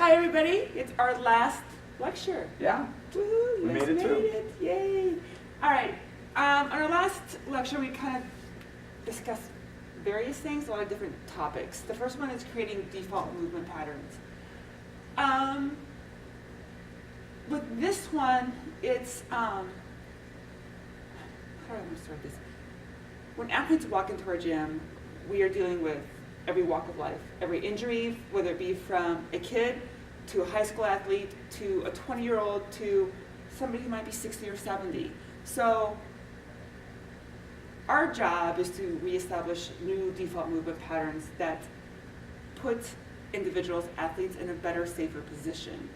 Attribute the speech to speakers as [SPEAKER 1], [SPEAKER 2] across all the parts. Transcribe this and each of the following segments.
[SPEAKER 1] Hi everybody, it's our last lecture.
[SPEAKER 2] Yeah,
[SPEAKER 1] Woohoo,
[SPEAKER 2] we
[SPEAKER 1] you guys
[SPEAKER 2] made it through.
[SPEAKER 1] it. Yay. All right, on our last lecture we kind of discussed various things, a lot of different topics. The first one is creating default movement patterns. With this one, it's, how do I want to start this? When athletes walk into our gym, we are dealing with every walk of life, every injury, whether it be from a kid to a high school athlete to a 20-year-old to somebody who might be 60 or 70. So our job is to reestablish new default movement patterns that put individuals, athletes, in a better, safer position.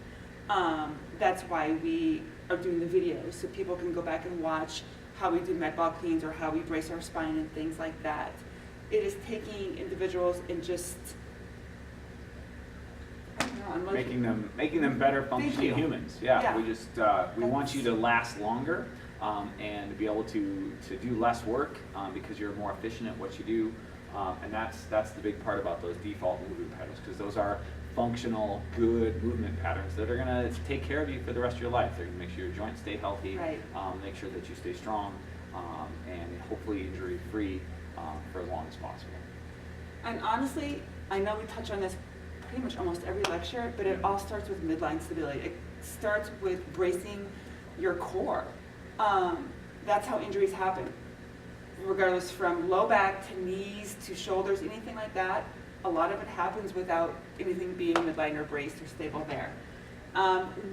[SPEAKER 1] That's why we are doing the videos, so people can go back and watch how we do med ball cleans or how we brace our spine and things like that. It is taking individuals and just, I don't know,
[SPEAKER 2] making them better functioning humans. Yeah. We want you to last longer and to be able to do less work because you're more efficient at what you do. And that's the big part about those default movement patterns, because those are functional, good movement patterns that are going to take care of you for the rest of your life. They're going to make sure your joints stay healthy,
[SPEAKER 1] right.
[SPEAKER 2] Make sure that you stay strong, and hopefully injury-free for as long as possible.
[SPEAKER 1] And honestly, I know we touch on this pretty much almost every lecture, but it all starts with midline stability. It starts with bracing your core. That's how injuries happen. Regardless from low back to knees to shoulders, anything like that, a lot of it happens without anything being midline or braced or stable there.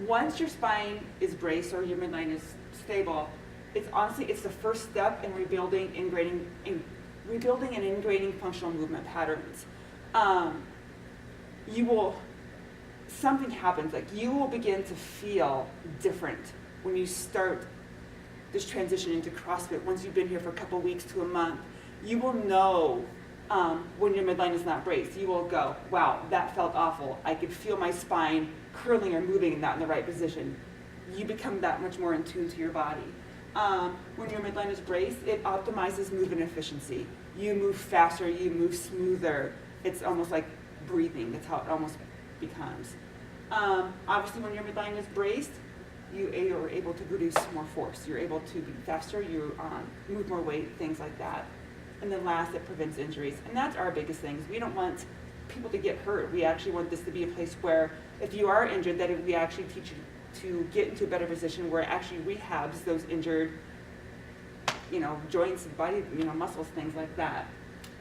[SPEAKER 1] Once your spine is braced or your midline is stable, it's the first step in rebuilding and ingraining functional movement patterns. Something happens, like you will begin to feel different when you start this transition into CrossFit. Once you've been here for a couple weeks to a month, you will know when your midline is not braced. You will go, wow, that felt awful. I could feel my spine curling or moving and not in the right position. You become that much more in tune to your body. When your midline is braced, it optimizes movement efficiency. You move faster, you move smoother. It's almost like breathing. That's how it almost becomes. Obviously, when your midline is braced, you are able to produce more force. You're able to be faster, you move more weight, things like that. And then last, it prevents injuries. And that's our biggest thing, is we don't want people to get hurt. We actually want this to be a place where if you are injured, that we actually teach you to get into a better position where it actually rehabs those injured, joints, body, muscles, things like that.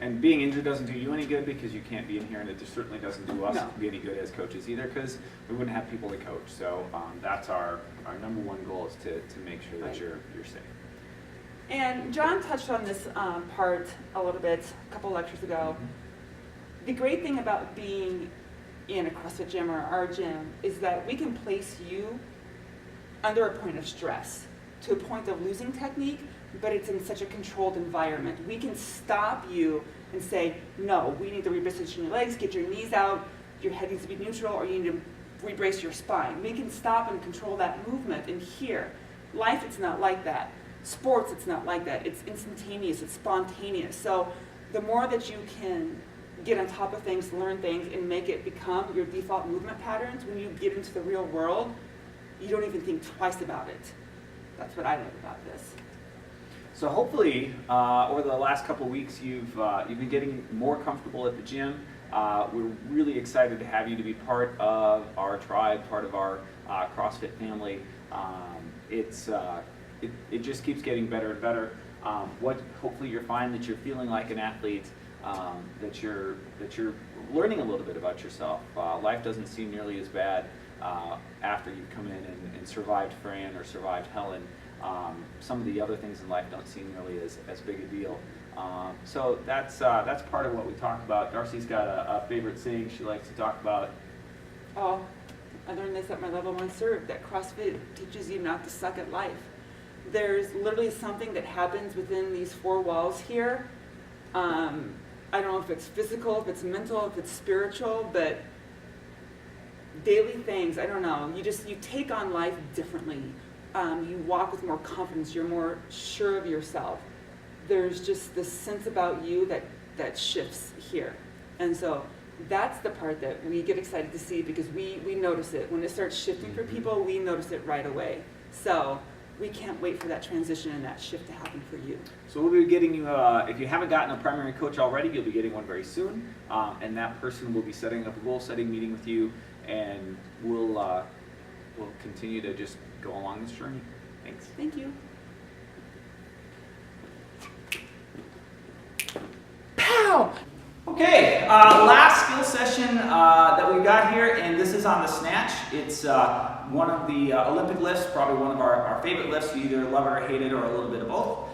[SPEAKER 2] And being injured doesn't do you any good because you can't be in here, and it just certainly doesn't do us any good as coaches either, because we wouldn't have people to coach. So that's our number one goal, is to make sure that you're safe.
[SPEAKER 1] And John touched on this part a little bit a couple lectures ago. Mm-hmm. The great thing about being in a CrossFit gym or our gym is that we can place you under a point of stress, to a point of losing technique, but it's in such a controlled environment. We can stop you and say, no, we need to reposition your legs, get your knees out, your head needs to be neutral, or you need to rebrace your spine. We can stop and control that movement. And here, life, it's not like that. Sports, it's not like that. It's instantaneous, it's spontaneous. So the more that you can get on top of things, learn things, and make it become your default movement patterns, when you get into the real world, you don't even think twice about it. That's what I love about this.
[SPEAKER 2] So hopefully, over the last couple weeks, you've been getting more comfortable at the gym. We're really excited to have you to be part of our tribe, part of our CrossFit family. It just keeps getting better and better. Hopefully you're finding that you're feeling like an athlete, that you're learning a little bit about yourself. Life doesn't seem nearly as bad after you've come in and survived Fran or survived Helen. Some of the other things in life don't seem nearly as big a deal. So that's part of what we talk about. Darcy's got a favorite saying she likes to talk about.
[SPEAKER 1] Oh, I learned this at my level 1 cert, that CrossFit teaches you not to suck at life. There's literally something that happens within these 4 walls here. I don't know if it's physical, if it's mental, if it's spiritual, but daily things, I don't know. You take on life differently. You walk with more confidence. You're more sure of yourself. There's just this sense about you that shifts here. And so that's the part that we get excited to see because we notice it. When it starts shifting for people, we notice it right away. So we can't wait for that transition and that shift to happen for you.
[SPEAKER 2] So we'll be getting you, if you haven't gotten a primary coach already, you'll be getting one very soon. And that person will be setting up a goal-setting meeting with you, and we'll continue to just go along this journey. Thanks.
[SPEAKER 1] Thank you.
[SPEAKER 2] Pow! Okay, last skill session that we got here, and this is on the snatch. It's one of the Olympic lifts, probably one of our favorite lifts. You either love it or hate it, or a little bit of both.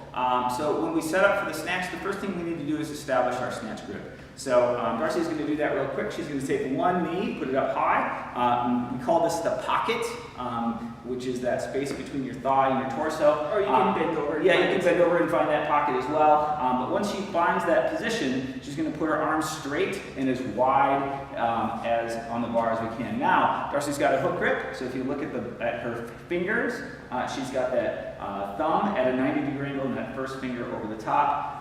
[SPEAKER 2] So when we set up for the snatch, the first thing we need to do is establish our snatch grip. So Darcy's going to do that real quick. She's going to take one knee, put it up high. We call this the pocket, which is that space between your thigh and your torso.
[SPEAKER 1] Or you can bend over.
[SPEAKER 2] Yeah, you can bend over and find that pocket as well. But once she finds that position, she's going to put her arms straight and as wide as on the bar as we can. Now, Darcy's got a hook grip. So if you look at her fingers, she's got that thumb at a 90-degree angle and that first finger over the top.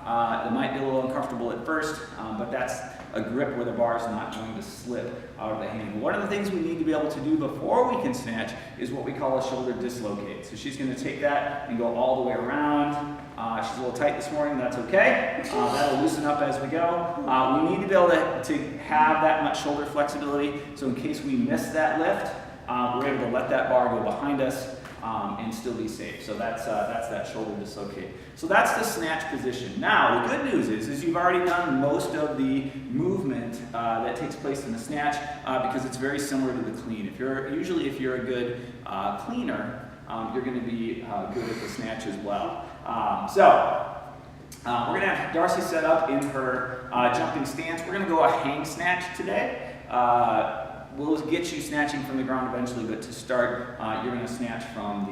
[SPEAKER 2] It might be a little uncomfortable at first, but that's a grip where the bar is not going to slip out of the hand. One of the things we need to be able to do before we can snatch is what we call a shoulder dislocate. So she's going to take that and go all the way around. She's a little tight this morning, that's okay. That'll loosen up as we go. We need to be able to have that much shoulder flexibility, so in case we miss that lift, we're able to let that bar go behind us and still be safe. So that's that shoulder dislocate. So that's the snatch position. Now, the good news is you've already done most of the movement that takes place in the snatch because it's very similar to the clean. If you're a good cleaner, you're going to be good at the snatch as well. We're going to have Darcy set up in her jumping stance. We're going to go a hang snatch today. We'll get you snatching from the ground eventually, but to start, you're going to snatch from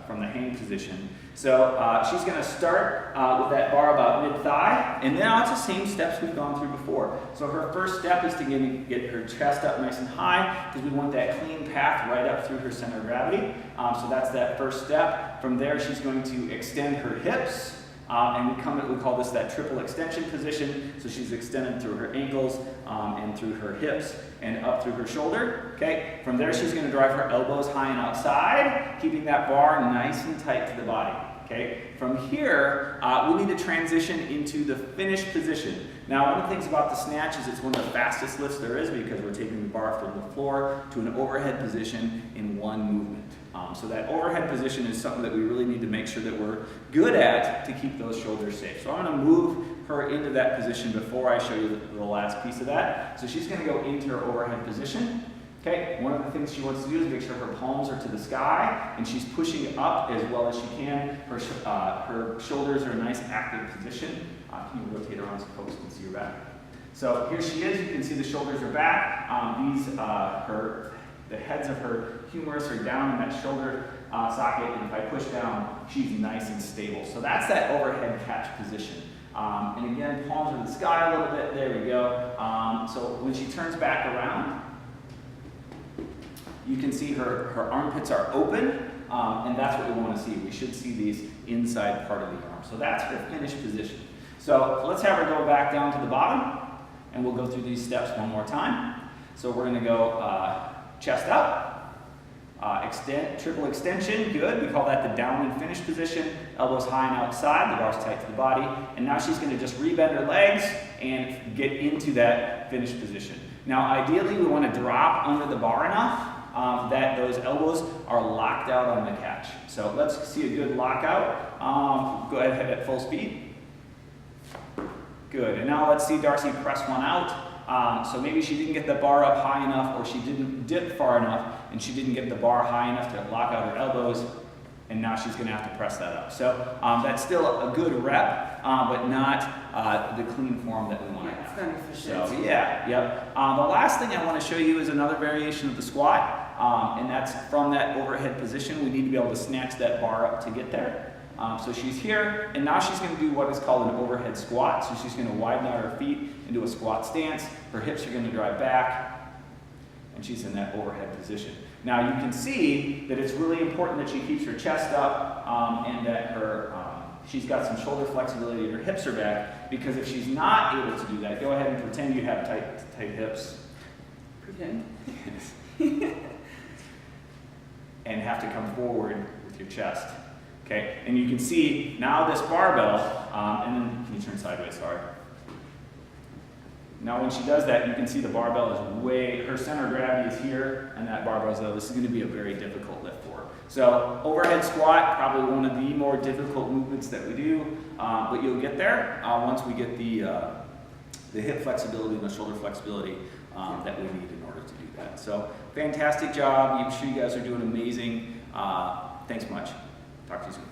[SPEAKER 2] the hang position. So she's going to start with that bar about mid-thigh, and then it's the same steps we've gone through before. So her first step is to get her chest up nice and high, because we want that clean path right up through her center of gravity. So that's that first step. From there, she's going to extend her hips. And we call this that triple extension position. So she's extended through her ankles and through her hips and up through her shoulder. Okay. From there, she's going to drive her elbows high and outside, keeping that bar nice and tight to the body. Okay. From here, we need to transition into the finish position. Now, one of the things about the snatch is it's one of the fastest lifts there is because we're taking the bar from the floor to an overhead position in one movement. So that overhead position is something that we really need to make sure that we're good at to keep those shoulders safe. So I'm going to move her into that position before I show you the last piece of that. So she's going to go into her overhead position. Okay, one of the things she wants to do is make sure her palms are to the sky and she's pushing up as well as she can. Her shoulders are in a nice active position. Can you rotate around so folks can see her back? So here she is. You can see the shoulders are back. The heads of her humerus are down in that shoulder socket, and if I push down, she's nice and stable. So that's that overhead catch position. And again, palms are to the sky a little bit. There we go. So when she turns back around, you can see her armpits are open, and that's what we want to see. We should see these inside part of the arm. So that's her finished position. So let's have her go back down to the bottom, and we'll go through these steps one more time. So we're going to go chest up, triple extension, good. We call that the downward finish position. Elbows high and outside, the bar's tight to the body. And now she's going to just rebend her legs and get into that finish position. Now, ideally, we want to drop under the bar enough that those elbows are locked out on the catch. So let's see a good lockout. Go ahead at full speed. Good. And now let's see Darcy press one out. So maybe she didn't get the bar up high enough, or she didn't dip far enough, and she didn't get the bar high enough to lock out her elbows, and now she's going to have to press that up. So that's still a good rep, but not the clean form that we want to have.
[SPEAKER 1] It's not efficient.
[SPEAKER 2] So yep. The last thing I want to show you is another variation of the squat, and that's from that overhead position. We need to be able to snatch that bar up to get there. So she's here, and now she's going to do what is called an overhead squat. So she's going to widen out her feet into a squat stance. Her hips are going to drive back, and she's in that overhead position. Now you can see that it's really important that she keeps her chest up and that she's got some shoulder flexibility and her hips are back, Because if she's not able to do that, go ahead and pretend you have tight hips.
[SPEAKER 1] Pretend.
[SPEAKER 2] And have to come forward with your chest. Okay, and you can see now this barbell, and then can you turn sideways, sorry. Now when she does that, you can see the barbell is her center of gravity is here, and that barbell is there. This is going to be a very difficult lift for her. So overhead squat, probably one of the more difficult movements that we do, but you'll get there once we get the hip flexibility and the shoulder flexibility that we need in order to do that. So fantastic job. I'm sure you guys are doing amazing. Thanks much. Talk to you soon.